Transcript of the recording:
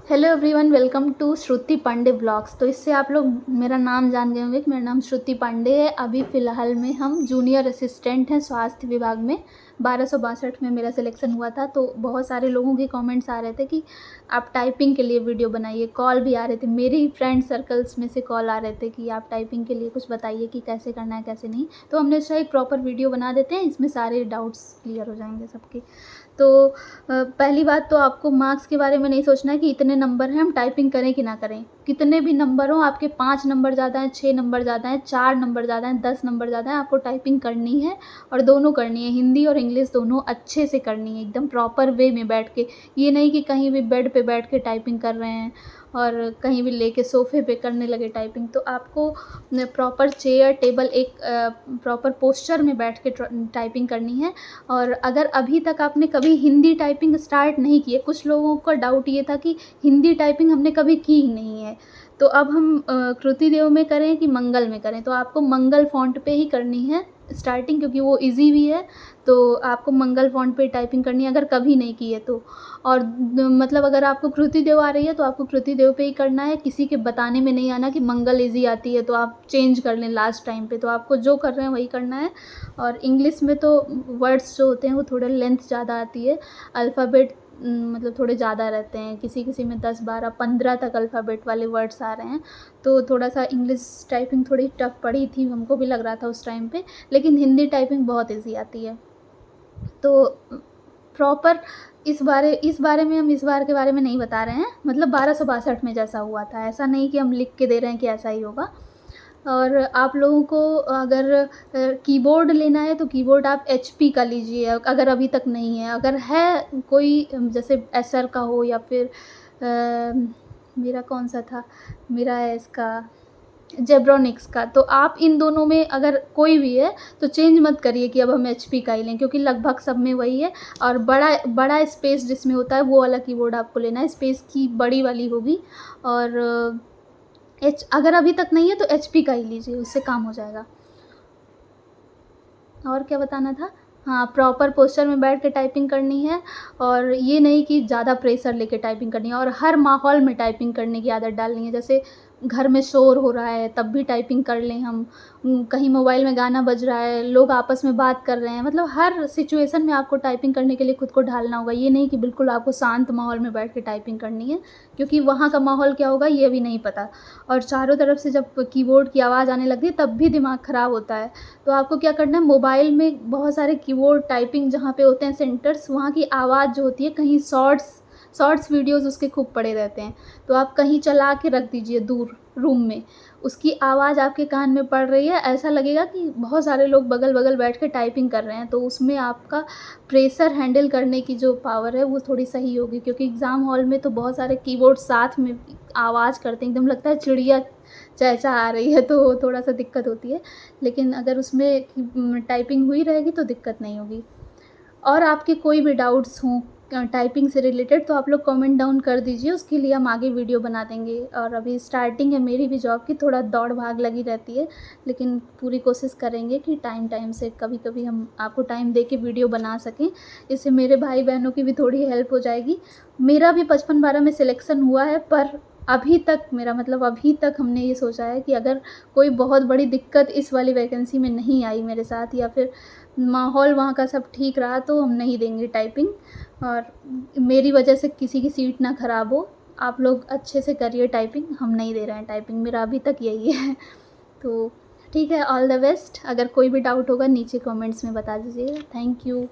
Hello everyone, welcome to Shruti Pandey blogs. तो इससे आप लोग मेरा नाम जान गए होंगे कि मेरा नाम श्रुति पांडे है। अभी फ़िलहाल में हम जूनियर असिस्टेंट हैं स्वास्थ्य विभाग में। 1262 में मेरा सिलेक्शन हुआ था। तो बहुत सारे लोगों के कमेंट्स आ रहे थे कि आप टाइपिंग के लिए वीडियो बनाइए। कॉल भी आ रहे थे, मेरे ही फ्रेंड सर्कल्स में से कॉल आ रहे थे कि आप टाइपिंग के लिए कुछ बताइए कि कैसे करना है कैसे नहीं। तो हमने सोचा एक प्रॉपर वीडियो बना देते हैं, इसमें सारे डाउट्स क्लियर हो जाएंगे सबके। तो पहली बात तो आपको मार्क्स के बारे में नहीं सोचना है कि इतने नंबर हैं हम टाइपिंग करें कि ना करें। कितने भी नंबर हों, आपके 5 नंबर ज़्यादा हैं, 6 नंबर ज़्यादा हैं, 4 नंबर ज़्यादा हैं, 10 नंबर ज़्यादा हैं, आपको टाइपिंग करनी है। और दोनों करनी है, हिंदी और इंग्लिश दोनों अच्छे से करनी है, एकदम प्रॉपर वे में बैठ के। ये नहीं कि कहीं भी बेड पे बैठ के टाइपिंग कर रहे हैं और कहीं भी लेके सोफ़े पे करने लगे टाइपिंग। तो आपको प्रॉपर चेयर टेबल एक प्रॉपर पोस्चर में बैठ के टाइपिंग करनी है। और अगर अभी तक आपने कभी हिंदी टाइपिंग स्टार्ट नहीं की है, कुछ लोगों का डाउट ये था कि हिंदी टाइपिंग हमने कभी की ही नहीं है, तो अब हम कृतिदेव में करें कि मंगल में करें। तो आपको मंगल फ़ॉन्ट पे ही करनी है स्टार्टिंग, क्योंकि वो इजी भी है। तो आपको मंगल फ़ॉन्ट पे टाइपिंग करनी है अगर कभी नहीं की है तो। और मतलब अगर आपको कृतिदेव आ रही है तो आपको कृतिदेव पे ही करना है, किसी के बताने में नहीं आना कि मंगल इजी आती है तो आप चेंज कर लें लास्ट टाइम पे। तो आपको जो कर रहे हैं वही करना है। और इंग्लिश में तो वर्ड्स जो होते हैं वो थोड़ा लेंथ ज़्यादा आती है, अल्फ़ाबेट मतलब थोड़े ज़्यादा रहते हैं, किसी-किसी में 10, 12, 15 तक अल्फ़ाबेट वाले वर्ड्स आ रहे हैं। तो थोड़ा-सा इंग्लिश टाइपिंग थोड़ी टफ़ पड़ी थी, हमको भी लग रहा था उस टाइम पे, लेकिन हिंदी टाइपिंग बहुत ईज़ी आती है। तो प्रॉपर इस बारे में हम इस बार के बारे में नहीं बता रहे हैं, मतलब 1262 में जैसा हुआ था, ऐसा नहीं कि हम लिख के दे रहे हैं कि ऐसा ही होगा। और आप लोगों को अगर कीबोर्ड लेना है तो कीबोर्ड आप एचपी का लीजिए, अगर अभी तक नहीं है। अगर है कोई जैसे एसर का हो या फिर मेरा कौन-सा था, मेरा है इसका जेब्रोनिक्स का, तो आप इन दोनों में अगर कोई भी है तो चेंज मत करिए कि अब हम एचपी का ही लें, क्योंकि लगभग सब में वही है। और बड़ा बड़ा स्पेस जिसमें होता है वो वाला कीबोर्ड आपको लेना है, स्पेस की बड़ी वाली होगी। और अगर अभी तक नहीं है तो एचपी का ही लीजिए, उससे काम हो जाएगा। और क्या बताना था? हाँ, प्रॉपर पोस्चर में बैठ के टाइपिंग करनी है। और ये नहीं कि ज़्यादा प्रेशर लेके टाइपिंग करनी है, और हर माहौल में टाइपिंग करने की आदत डालनी है। जैसे घर में शोर हो रहा है तब भी टाइपिंग कर लें हम, कहीं मोबाइल में गाना बज रहा है, लोग आपस में बात कर रहे हैं, मतलब हर सिचुएशन में आपको टाइपिंग करने के लिए खुद को ढालना होगा। ये नहीं कि बिल्कुल आपको शांत माहौल में बैठ के टाइपिंग करनी है, क्योंकि वहाँ का माहौल क्या होगा ये भी नहीं पता। और चारों तरफ से जब कीबोर्ड की आवाज़ आने लगती है तब भी दिमाग ख़राब होता है। तो आपको क्या करना है, मोबाइल में बहुत सारे कीबोर्ड टाइपिंग जहाँ पे होते हैं सेंटर्स, वहाँ की आवाज़ जो होती है, कहीं शॉर्ट्स वीडियोज़ उसके खूब पड़े रहते हैं, तो आप कहीं चला के रख दीजिए दूर रूम में। उसकी आवाज़ आपके कान में पड़ रही है, ऐसा लगेगा कि बहुत सारे लोग बगल-बगल बैठ के टाइपिंग कर रहे हैं, तो उसमें आपका प्रेशर हैंडल करने की जो पावर है वो थोड़ी सही होगी। क्योंकि एग्ज़ाम हॉल में तो बहुत सारे कीबोर्ड साथ में आवाज़ करते हैं, एकदम लगता है चिड़िया चहचहा रही है, तो थोड़ा-सा दिक्कत होती है। लेकिन अगर उसमें टाइपिंग हुई रहेगी तो दिक्कत नहीं होगी। और आपके कोई भी डाउट्स हों टाइपिंग से रिलेटेड तो आप लोग कमेंट डाउन कर दीजिए, उसके लिए हम आगे वीडियो बना देंगे। और अभी स्टार्टिंग है मेरी भी जॉब की, थोड़ा दौड़-भाग लगी रहती है, लेकिन पूरी कोशिश करेंगे कि टाइम से कभी-कभी हम आपको टाइम दे के वीडियो बना सकें। इससे मेरे भाई-बहनों की भी थोड़ी हेल्प हो जाएगी। मेरा भी 55-12 में सिलेक्शन हुआ है, पर अभी तक हमने ये सोचा है कि अगर कोई बहुत बड़ी दिक्कत इस वाली वैकेंसी में नहीं आई मेरे साथ, या फिर माहौल वहाँ का सब ठीक रहा, तो हम नहीं देंगे टाइपिंग। और मेरी वजह से किसी की सीट ना ख़राब हो, आप लोग अच्छे से करिए टाइपिंग, हम नहीं दे रहे हैं टाइपिंग, मेरा अभी तक यही है। तो ठीक है, ऑल द बेस्ट। अगर कोई भी डाउट होगा नीचे कमेंट्स में बता दीजिएगा। Thank you.